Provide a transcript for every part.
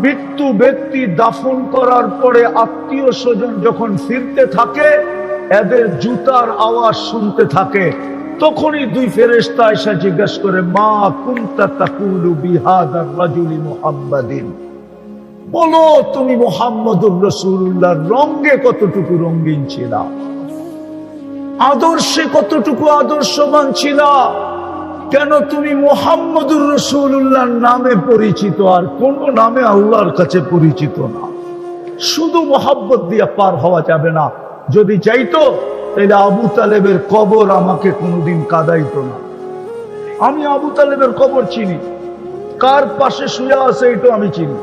মৃত্যু ব্যক্তি দাফন করার পরে আত্মীয় স্বজন যখন ফিরতে থাকে, এদের জুতার আওয়াজ শুনতে থাকে, তখনই দুই ফেরেশতা এসে জিজ্ঞেস করে, মা কুনতা তাকুলু বিহাদার রাজুলি মুহাম্মাদিন, বলো তুমি মুহাম্মদুর রাসূলুল্লাহর রঙে কতটুকু রঙিন ছিল, আদর্শে কতটুকু আদর্শবান ছিল, কেন তুমি মুহাম্মদুর রাসূলুল্লাহর নামে পরিচিত আর কোন নামে আল্লাহর কাছে পরিচিত না। শুধু মোহাব্বত দিয়ে পার হওয়া যাবে না। যদি চাইতো তাহলে আবু তালেবের কবর আমাকে কোনোদিন কাঁদাইতো না। আমি আবু তালেবের কবর চিনি, কার পাশে শুয়ে আছে এটা আমি চিনি।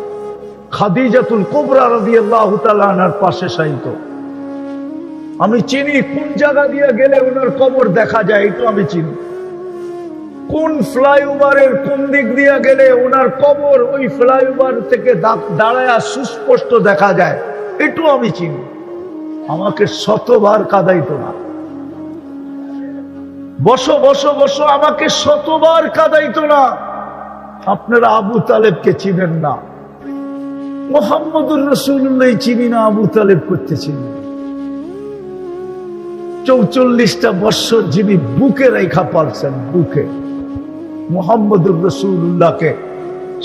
খাদিজাতুল কুবরা রাদিয়াল্লাহু তাআলা আনহার পাশে শায়িত আমি চিনি। কোন জায়গা দিয়ে গেলে ওনার কবর দেখা যায় এটা আমি চিনি। কোন ফ্লাইওভারের কোন দিক দিয়ে গেলে ওনার কবর ওই ফ্লাইওভার থেকে দাঁড়ায় সুস্পষ্ট দেখা যায় এটাও আমি চিনি। আমাকে শতবার কাঁদাইতো না, বসো বসো বসো, আমাকে শতবার কাঁদাইতো না। আপনারা আবু তালেবকে চিনেন না, মুহাম্মদুর রাসূলুল্লাহ চিনি না, আবু তালেব করতে চিনি। 44টা বছর যিনি বুকে রেখা পালছেন, বুকে মুহাম্মদুর রাসূলুল্লাহকে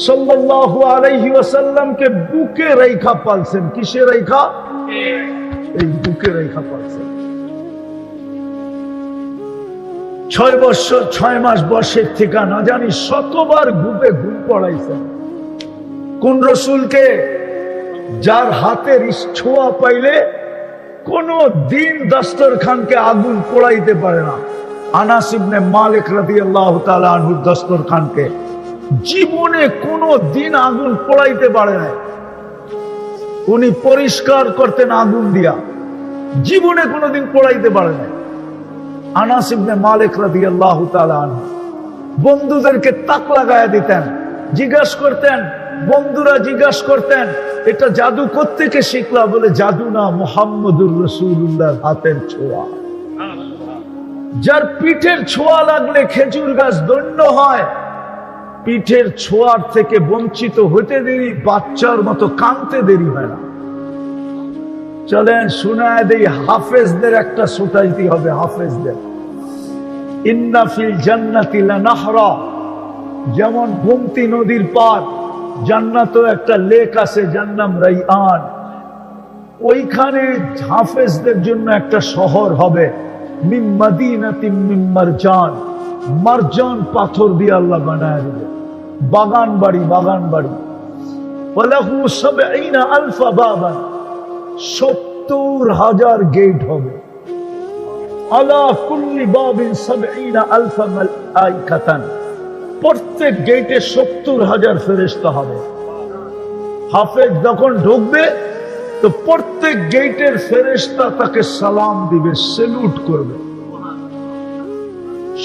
সাল্লাল্লাহু আলাইহি ওয়াসাল্লামকে বুকে রেখা পালছেন। কিসে রেখা? এই বুকে রেখা পালছেন। 6 বছর 6 মাস বয়সের থেকে না জানি শতবার ঘুমে ঘুম পড়াইছেন। কোন রসুলকে? যার হাতের ছোঁয়া পাইলে কোন দিন দস্তরখানকে আগুন পোড়াইতে পারে না। আনাস ইবনে মালিক রাদিয়াল্লাহু তাআলা আনহু দস্তরখানকে জীবনে কোনো দিন আগুন পোড়াইতে পারে না। উনি পরিষ্কার করতেন আগুন দিয়া, জীবনে কোনোদিন পোড়াইতে পারে না। আনাস ইবনে মালিক রাদিয়াল্লাহু তাআলা আনহু বন্ধুদেরকে তাক লাগায়া দিতেন, জিজ্ঞাসা করতেন, বন্ধুরা জিজ্ঞাসা করতেন এটা জাদু কোত্থেকে শিখলা? বলে জাদু না, মুহাম্মদুর রাসূলুল্লাহর হাতের ছোঁয়া। যার পিঠের ছোঁয়া লাগলে খেজুর গাছ ধন্য হয়, পিঠের ছোঁয়ার থেকে বঞ্চিত হতে দেরি, বাচ্চার মতো কাঁদতে দেরি হয় না। চলেন শোনায় দেই, হাফেজদের একটা সোসাইটি হবে, হাফেজদের। ইন্না ফিল জান্নাতি লানাহরা, যেমন গোমতী নদীর পার, জান্নাতও একটা লেক আছে যার নাম রাইয়ান। ওইখানে হাফেজদের জন্য একটা শহর হবে, মিন মাদিনাতিন মিন মারজান, মারজান পাথর দিয়ে আল্লাহ বানায় দিবে। বাগান বাড়ি, বাগান বাড়ি। ওয়ালাহু ৭০,০০০ বাবান, ৭০,০০০ গেট হবে। আলা কুল্লি বাবিন ৭০,০০০ মালাইকাতান, প্রত্যেক গেটে ৭০,০০০ ফেরেশতা হবে। হাফেজ যখন ঢুকবে তো প্রত্যেক গেটের ফেরেশতা তাকে সালাম দিবে, সেলুট করবে।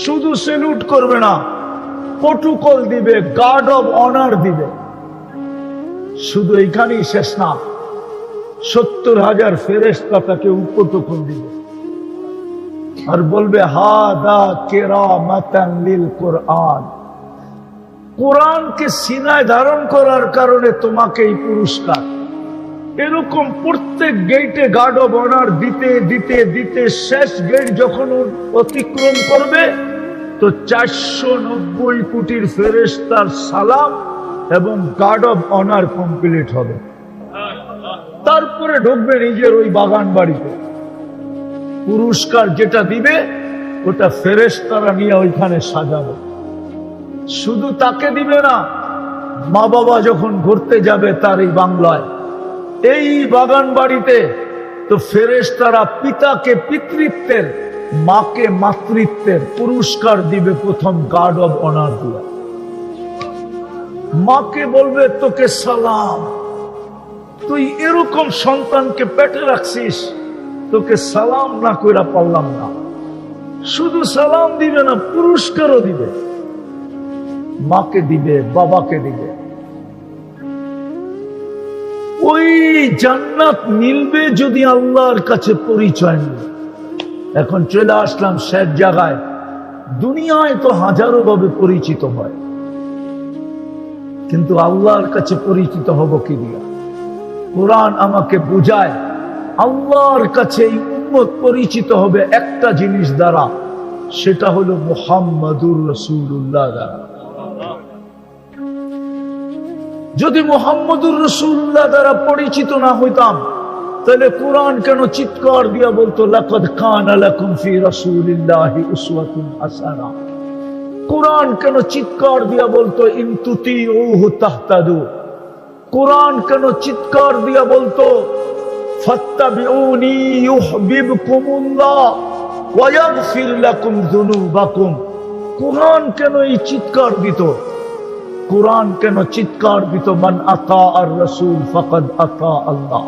শুধু সেলুট করবে না, প্রটোকল দিবে, গার্ড অব অনার দিবে। শুধু এখানেই শেষ না, ৭০,০০০ ফেরেশতা তাকে প্রটোকল দিবে আর বলবে, হাদা কিরামাতান লিল কুরআন, কোরআনকে সিনায় ধারণ করার কারণে তোমাকে এই পুরস্কার। এরকম প্রত্যেক গেটে গার্ড অব অনার দিতে দিতে দিতে শেষ গেট যখন অতিক্রম করবে তো ৪৯০ কোটির ফেরেশতার সালাম এবং গার্ড অব অনার কমপ্লিট হবে। তারপরে ঢুকবে নিজের ওই বাগান বাড়িতে। পুরস্কার যেটা দিবে ওটা ফেরেশতারা নিয়ে ওইখানে সাজাবে। শুধু তাকে দিবে না, মা বাবা যখন ঘুরতে যাবে তার এই বাংলায়, এই বাগান বাড়িতে, তো ফেরেশতারা পিতাকে পিতৃত্বের, মাকে মাতৃত্বের পুরস্কার দিবে প্রথম গার্ড অব অনার দিয়ে। মাকে বলবে, তোকে সালাম, তুই এরকম সন্তানকে পেটে রাখছিস, তোকে সালাম না কইরা পারলাম না। শুধু সালাম দিবে না, পুরস্কারও দিবে। মাকে দিবে, বাবাকে দিবে। ওই জান্নাত মিলবে যদি আল্লাহর কাছে পরিচয় নেই। এখন চলে আসলাম শেষ জায়গায়। দুনিয়ায় তো হাজারো ভাবে পরিচিত হয়, কিন্তু আল্লাহর কাছে পরিচিত হব কি দিয়া? কোরআন আমাকে বুঝায় আল্লাহর কাছে এই উম্মত পরিচিত হবে একটা জিনিস দ্বারা, সেটা হলো মুহাম্মাদুর রাসূলুল্লাহ দ্বারা। যদি মুহাম্মাদুর রাসূলুল্লাহ দ্বারা পরিচিত না হইতাম, তাহলে কোরআন কেন চিৎকার দিয়া বলতো লাকাদ কানা লাকুম ফি রাসূলিল্লাহি উসওয়াতুন হাসানাহ? কোরআন কেন চিৎকার দিয়া বলতো ইন তুতিউহু তাহতাদু? কোরআন কেন চিৎকার দিয়া বলতো ফাত্তাবিউনি ইউহিব্বুকুমুল্লাহ ওয়া ইয়াগফির লাকুম যুনুবাকুম? কোরআন কেন এই চিৎকার দিত? কোরআন কেন চিৎকার দিত মান আতা আর রাসূল ফাকাদ আতা আল্লাহ?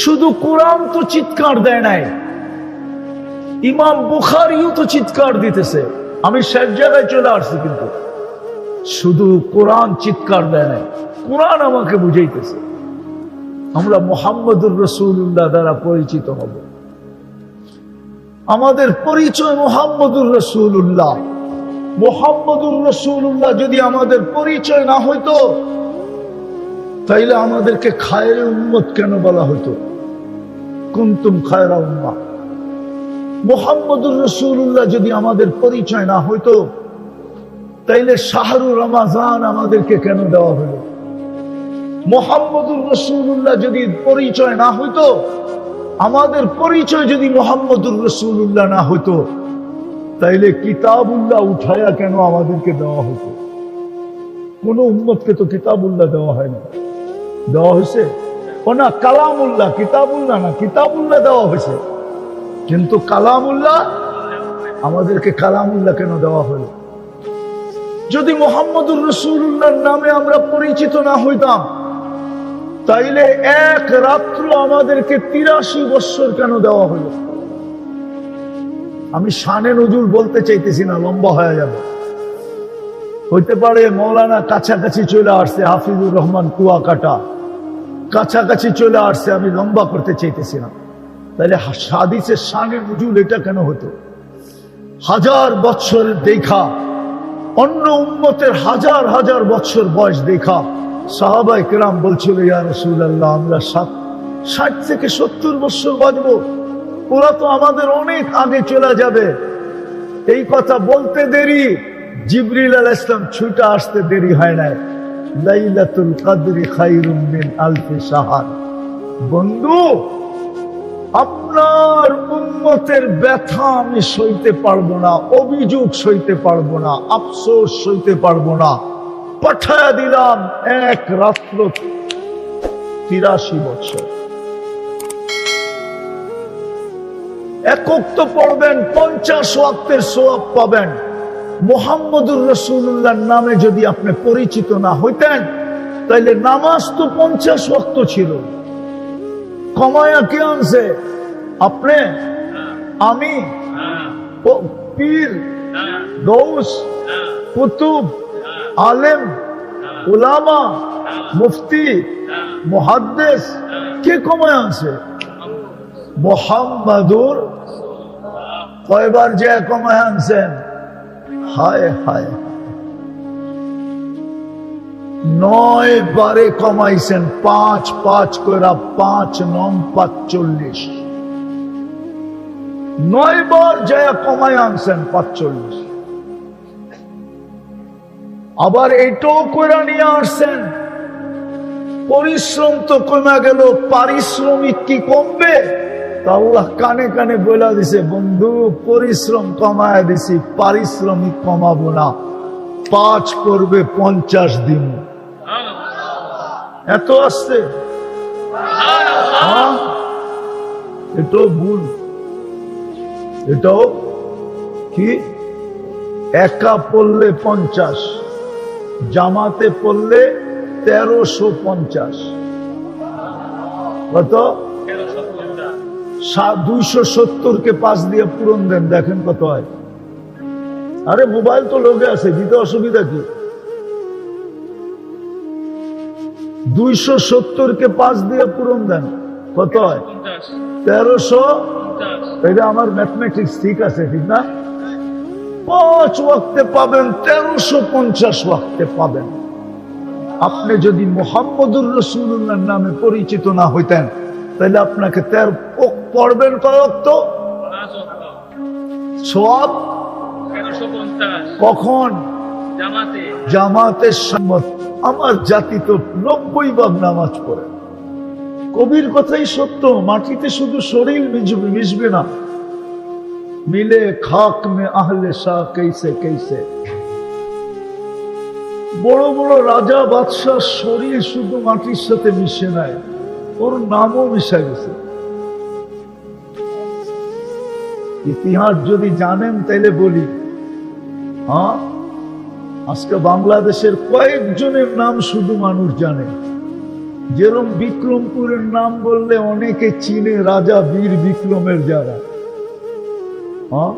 শুধু কোরআন তো চিৎকার দেয় নাই, ইমাম বুখারীও তো চিৎকার দিতেছে। আমি সব জায়গায় চলে আসছি, কিন্তু শুধু কোরআন চিৎকার দেয় নাই, কোরআন আমাকে বুঝাইতেছে আমরা মুহাম্মাদুর রাসূলুল্লাহ দ্বারা পরিচিত হব। আমাদের পরিচয় মুহাম্মাদুর রাসূলুল্লাহ। মুহাম্মাদুর রাসূলুল্লাহ যদি আমাদের পরিচয় না হইতো, তাইলে আমাদেরকে খায়রে উম্মত কেন বলা হতো? কুনতুম খায়রা উম্মাহ। মুহাম্মাদুর রাসূলুল্লাহ যদি আমাদের পরিচয় না হইতো, তাইলে শাহরুর রমাজান আমাদেরকে কেন দেওয়া হলো? মুহাম্মাদুর রাসূলুল্লাহ যদি পরিচয় না হইতো, আমাদের পরিচয় যদি মুহাম্মাদুর রাসূলুল্লাহ না হইতো, তাইলে কিতাবুল্লাহ উঠায়া কেন আমাদেরকে দেওয়া হতো? কোন উম্মতকে তো কিতাবুল্লাহ দেওয়া হয় না। দেওয়া হয়েছে ও না কালামুল্লাহ, কিতাবুল্লাহ না, কিতাবুল্লাহ দেওয়া হয়েছে, কিন্তু কালামুল্লাহ আমাদেরকে কালামুল্লাহ কেন দেওয়া হলো? যদি মুহাম্মাদুর রাসূলুল্লাহর নামে আমরা পরিচিত না হইতাম, তাইলে এক রাত্র আমাদেরকে ৮৩ বছর কেন দেওয়া হলো? আমি শানে নজরুল বলতে চাইতেছি না, লম্বা হয়ে যাবে। হইতে পারে মৌলানা কাছাকাছি চলে আসছে, হাফিজুর রহমান কুয়াকাটা কাছাকাছি চলে আসছে, আমি লম্বা করতে চাইতেছি না। তাহলে হাদিসের শানে নজরুল এটা কেন হতো? হাজার বছর দেখা, অন্য উম্মতের হাজার হাজার বছর বয়স দেখা সাহাবায়ে কেরাম বলছিল ইয়া রাসূলুল্লাহ আমরা ৬০ থেকে ৭০ বছর বাঁচবো, ওরা তো আমাদের অনেক আগে চলে যাবে। এই কথা বলতে দেরি, জিবরিল আলাইহিস সালাম ছুটে আসতে দেরি হয় নাই। লাইলাতুল কদরি খায়রুম মিন আলফি শাহর। বন্ধু, আপনার উম্মতের ব্যথা আমি সইতে পারবো না, অভিযোগ সইতে পারবো না, আফসোস সইতে পারবো না, পাঠায়া দিলাম এক রাত্র ৮৩ বছর। একক তো পড়বেন, ৫০ ওয়াক্তের সওয়াব পাবেন। মুহাম্মাদুর রাসূলুল্লাহর নামে যদি আপনি পরিচিত না হইতেন, তাইলে নামাজ তো ৫০ ওয়াক্ত ছিল, কমায়া কে আনছে? আপনি, আমি, পীর, গৌস, কুতুব, আলেম, উলামা, মুফতি, মুহাদ্দিস কে কমায় আনছে? মুহাম্মাদুর কয়বার যে কমায় আনছেন? হায় হায়, ৯ বারে কমাইছেন। ৫ করে ৫ নং ৪৫, ৯ বার যায় কমায় আনছেন ৪৫। আবার এটাও করে নিয়ে আসছেন, পরিশ্রম তো কমে গেল, পারিশ্রমিক কি কমবে? তা আল্লাহ কানে কানে বলে দিছে, বন্ধু পরিশ্রম কমায় দিছি, পারিশ্রমিক কমাবো না, ৫ করবে ৫০ দিন। এত আসছে, এটাও ভুল। এটাও কি, একা পড়লে ৫০, জামাতে পড়লে ১৩৫০, কত? ২৭০ কে ৫ দিয়ে পূরণ দেন, দেখেন কত হয়। আরে মোবাইল তো লোকে আছে, দিতে অসুবিধা কি? ২৭০ কে ৫ দিয়ে পূরণ দেন, কত হয়? ১৩০০। এটা আমার ম্যাথমেটিক্স ঠিক আছে, ঠিক না? ৫ ওয়াক্তে পাবেন, ১৩৫০ ওয়াক্তে পাবেন। আপনি যদি মুহাম্মদুর রাসূলুল্লাহর নামে পরিচিত না হইতেন তাহলে আপনাকে পড়বেন কয়েক তো সওয়াব কখন জামাতের সম্মত। আমার জাতি তো 90 ভাগ নামাজ পড়ে। কবির কথাই সত্য, মাটিতে শুধু শরীর মিশবে না, মিলে খাক মে আহলে শাহ कैसे कैसे। বড় বড় রাজা বাদশাহ শরীর শুধু মাটির সাথে মিশে নাই, ওর নামও মিশে গেছে। ইতিহাস যদি জানেন তাইলে বলি, হ্যাঁ আজকে বাংলাদেশের কয়েকজনের নাম শুধু মানুষ জানে। যেরকম বিক্রমপুরের নাম বললে অনেকে চিনে রাজা বীর বিক্রমের জায়গা, হ্যাঁ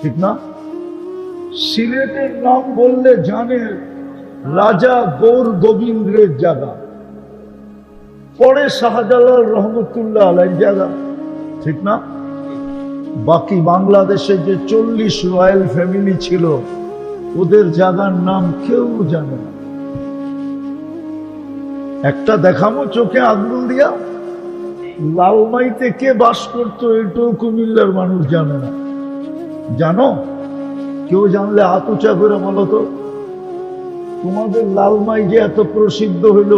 ঠিক না? সিলেটের নাম বললে জানে রাজা গৌর গোবিন্দের জায়গা, পরে শাহজালাল রহমতুল্লাহ আলাইহির জায়গা, ঠিক না? বাকি বাংলাদেশে যে 40 রয়্যাল ফ্যামিলি ছিল ওদের জায়গার নাম কেউ জানে না। একটা দেখামো চোখে আঙ্গুল দিয়া, লালমাইতে কে বাস করতো এটাও কুমিল্লার মানুষ জানে না। জানো? কেউ জানলে হাত উঁচা করে বলো তো। তোমাদের লালমাই যে এত প্রসিদ্ধ হইল,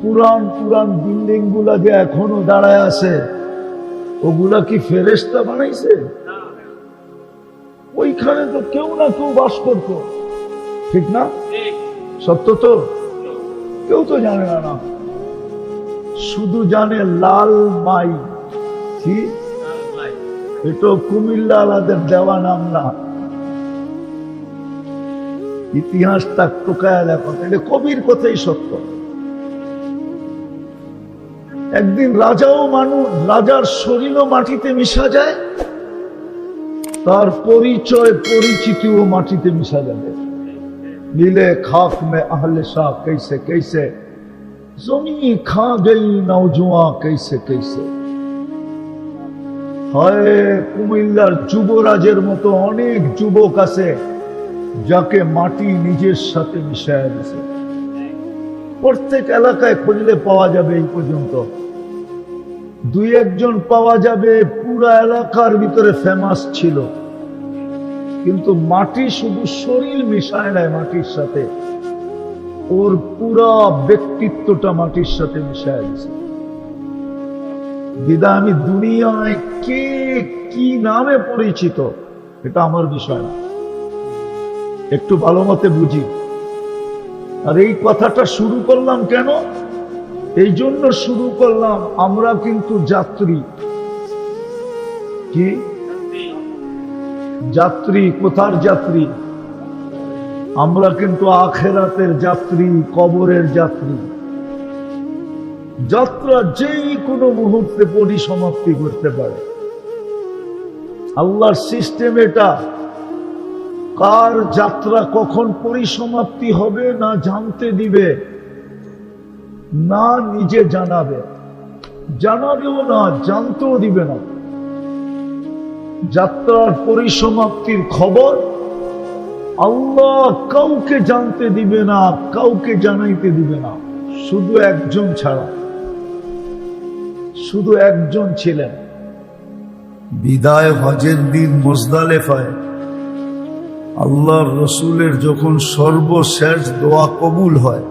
পুরান পুরান বিল্ডিং গুলা যে এখনো দাঁড়ায় আছে, ওগুলা কি ফেরেশতা বানাইছে? ওইখানে তো কেউ না কেউ বাস করতো, ঠিক না? সত্য তো? কেউ তো জানে না, না শুধু জানে লাল মাই। কি এটা কুমিল্লা আলাদের দেওয়া নাম না, ইতিহাসটা টোকায় লেখা। এটা কবির কথাই সত্য। একদিন রাজাও মানুষ, রাজার শরীরও মাটিতে মিশা যায়, তার পরিচয় পরিচিতিও মাটিতে মিশা যাবে। মিলে খাক মে আহলে শাহ कैसे कैसे, জমি খা গই নওজোয়ান कैसे कैसे। হয় কুমিল্লার যুবরাজের মতো অনেক যুবক আছে যাকে মাটি নিজের সাথে মিশায় দিয়েছে। প্রত্যেক এলাকায় খুঁজলে পাওয়া যাবে, এই পর্যন্ত 2-1 পাওয়া যাবে পুরা এলাকার ভিতরে ফেমাস ছিল, কিন্তু মাটি শুধু শরীর মিশায় নাই মাটির সাথে, ওর পুরা ব্যক্তিত্বটা মাটির সাথে মিশায় দিয়েছে। বিদায় আমি দুনিয়ায় কে কি নামে পরিচিত এটা আমার বিষয় না, একটু ভালো মতে বুঝি। আর এই কথাটা শুরু করলাম কেন? এই জন্য শুরু করলাম, আমরা কিন্তু যাত্রী। কি যাত্রী? কোথার যাত্রী? আমরা কিন্তু আখেরাতের যাত্রী, কবরের যাত্রী। যাত্রা যেই কোনো মুহূর্তে পরিসমাপ্তি করতে পারে। আল্লাহর সিস্টেম এটা, কার যাত্রা কখন পরিসমাপ্তি হবে না জানতে দিবে, না নিজে জানাবে, জানাবেও না, জানতেও দিবে না। যাত্রার পরিসমাপ্তির খবর আল্লাহ কাউকে জানতে দিবে না, কাউকে জানাইতে দিবে না, শুধু একজন ছাড়া। শুধু একজন ছিলেন। বিদায় হজের দিন মুজদালিফায় আল্লাহর রসুলের যখন সর্বশেষ দোয়া কবুল হয়,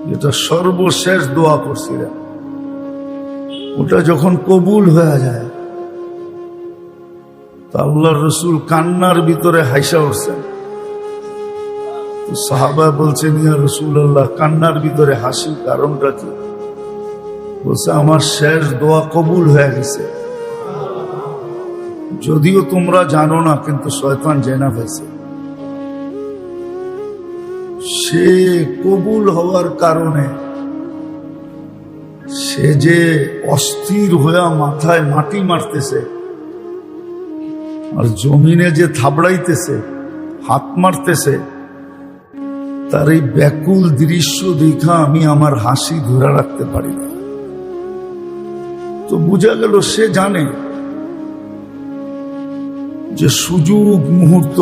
যেটা সর্বশেষ দোয়া করছিলেন, ওটা যখন কবুল হয়ে যায়, তা আল্লাহর রসুল কান্নার ভিতরে হাইসা উঠছেন। তো সাহাবা বলছেন, ইয়া রাসূলুল্লাহ, কান্নার ভিতরে হাসি কারণটা কি? বলছে, আমার শেষ দোয়া কবুল হয়ে গেছে। যদিও তোমরা জানো না, কিন্তু শয়তান জেনে ফেলছে। সে কবুল হওয়ার কারণে সে যে অস্থির হয়ে মাথায় মাটি মারতেছে আর জমিনে যে থাবড়াইতেছে, হাত মারতেছে, তার এই ব্যাকুল দৃশ্য দেখা আমি আমার হাসি ধরে রাখতে পারি না। তো বোঝা গেল সে জানে যে সুযোগ মুহূর্ত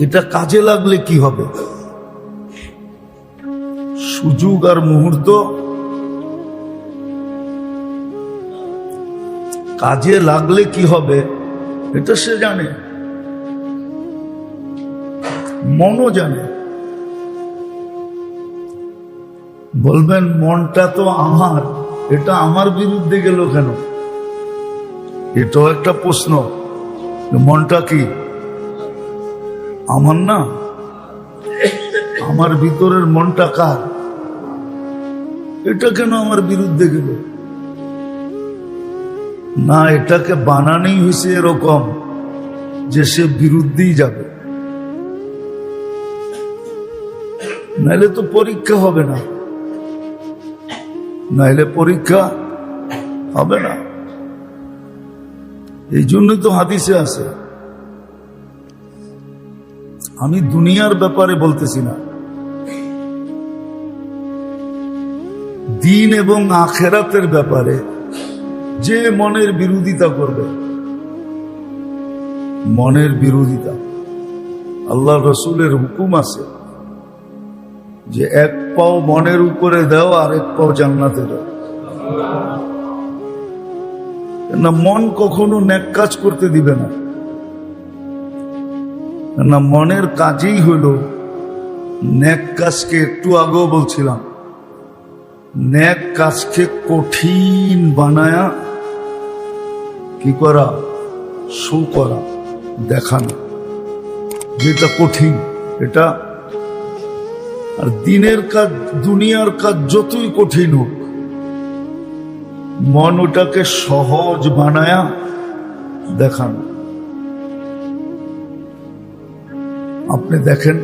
এটা কাজে লাগলে কি হবে? সুযোগ আর মুহূর্ত কাজে লাগলে কি হবে এটা সে জানে, মনও জানে। বলবেন মনটা তো আমার, এটা আমার বিরুদ্ধে গেল কেন? এটাও একটা প্রশ্ন। মনটা কি আমার না? আমার ভিতরের মনটা কার? এটা কেন আমার বিরুদ্ধে গেল? না, এটাকে বানানোই হয়েছে এরকম যে সে বিরুদ্ধেই যাবে, নাইলে তো পরীক্ষা হবে না, নাইলে পরীক্ষা হবে না। এই জন্যই তো হাদিসে আছে, আমি দুনিয়ার ব্যাপারে বলতেছি না, দিন এবং আখেরাতের ব্যাপারে যে মনের বিরোধিতা করবে, মনের বিরোধিতা, আল্লাহ রসুলের হুকুম আছে যে এক পাও মনের উপরে দাও আর এক পাও জান্নাতে দাও। না, মন কখনো নেক কাজ করতে দিবে না। না, মনের কাজেই হলো নেক কাজকে, একটু আগেও বলছিলাম, নেক কাজকে কঠিন বানায়া কি করা? শো করা, দেখানো যেটা কঠিন এটা। আর দিনের কাজ, দুনিয়ার কাজ যতই কঠিন হোক, মন ওটাকে সহজ বানায়া দেখানো। আপনি দেখেন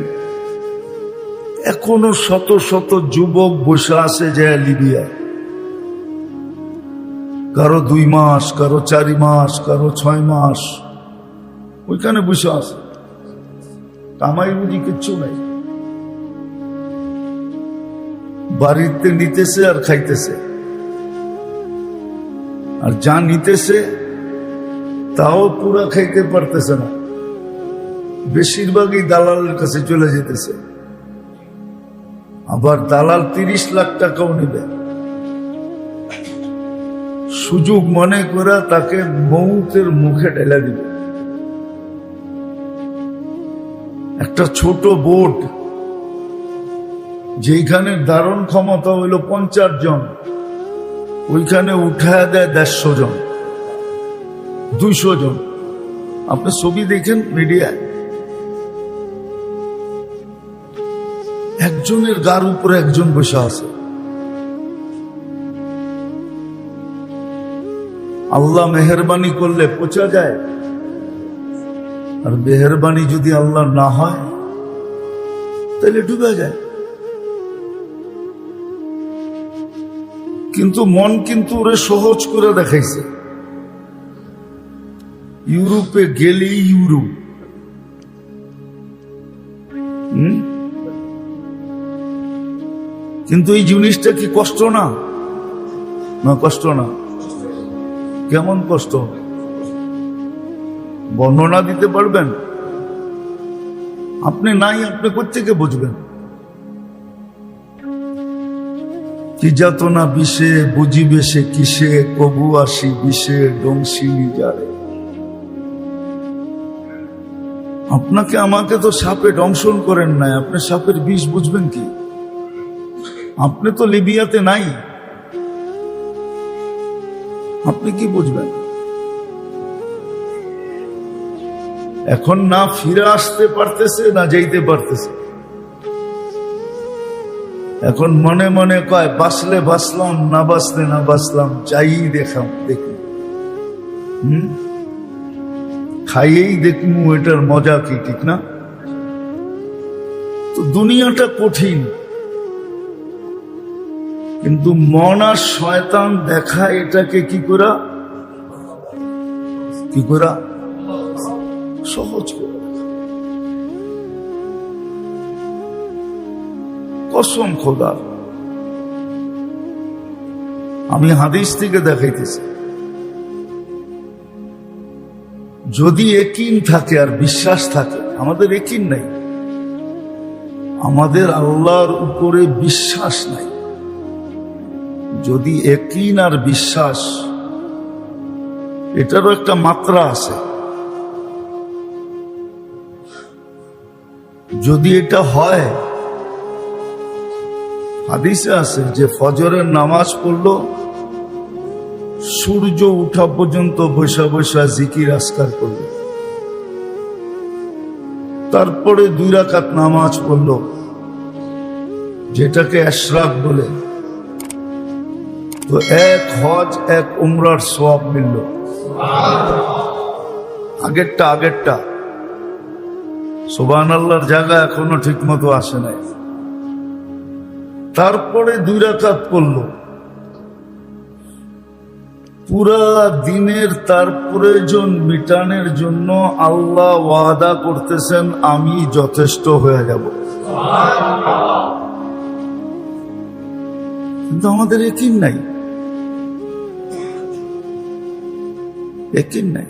এখনো শত শত যুবক বসে আছে যায় লিবিয়ায়, কারো 2 মাস, কারো 4 মাস, কারো 6 মাস ওইখানে বসে আছে, কামাই বুঝি কিচ্ছু নাই, বাড়িতে নিতেছে আর খাইতেছে, আর যা নিতেছে তাও পুরা খাইতে পারতেছে না, বেশিরভাগই দালালের কাছে চলে যেতেছে। আবার দালাল 30 লাখ টাকাও নেবে, সুযোগ মনে করে তাকে মৌতের মুখে ঢেলে দিবে। একটা ছোট বোট যেখানে ধারণ ক্ষমতা হইল 50 জন, ওইখানে উঠায় দেয় 150 জন, 200 জন। আপনি ছবি দেখেন মিডিয়ায়, একজনের গার উপরে একজন বসে আছে। আল্লাহ মেহেরবানি করলে পৌঁছা যায়, আর মেহেরবানি যদি আল্লাহ না হয় তাহলে ডুবে যায়। কিন্তু মন কিন্তু ওরে সহজ করে দেখাইছে। ইউরোপে গেলেই ইউরোপ, কিন্তু এই জিনিসটা কি কষ্ট না? না, কষ্ট না। কেমন কষ্ট বর্ণনা দিতে পারবেন? আপনি নাই, আপনি কোত্থেকে বুঝবেন? কি যাতনা বিষে বুঝিবে সে কিসে, কবু আসি বিষে ডংসিনি যারে। আপনাকে আমাকে তো সাপে দংশন করেন নাই, আপনি সাপের বিষ বুঝবেন কি? আপনি তো লিবিয়াতে নাই, আপনি কি বুঝবেন? এখন না ফিরে আসতে পারতেছে, না যাইতে পারতেছে। এখন মনে মনে কয় বাঁচলে বাঁচলাম, না বাঁচলে না বাঁচলাম, যাই দেখাম দেখি, খাইয়েই দেখমু এটার মজা কি, ঠিক না? তো দুনিয়াটা কঠিন, কিন্তু মন আর শয়তান দেখায় এটাকে কি করা সহজ করে। কসম খোদার, আমি হাদিস থেকে দেখাইতেছি, যদি ইয়াকিন থাকে আর বিশ্বাস থাকে, আমাদের ইয়াকিন নাই, আমাদের আল্লাহর উপরে বিশ্বাস নাই। যদি ইয়াকিন আর বিশ্বাস এটারও একটা মাত্রা আছে। যদি এটা হয়, হাদিসে আছে যে ফজরের নামাজ পড়লো, সূর্য উঠা পর্যন্ত বসা বসা জিকির আজকার করলো, তারপরে 2 রাকাত নামাজ পড়লো, যেটাকে ইশরাক বলে, তো 1 হজ 1 উমরার সওয়াব মিলল। আগেরটা সুবহানাল্লাহর জায়গা এখনো ঠিক মতো আসে নাই। তারপরে 2 রাকাত পড়লো, পুরা দিনের তার প্রয়োজন মিটানোর জন্য আল্লাহ ওয়াদা করতেছেন আমি যথেষ্ট হয়ে যাব। কিন্তু আমাদের ইয়াকিন নাই, ইয়াকিন নাই।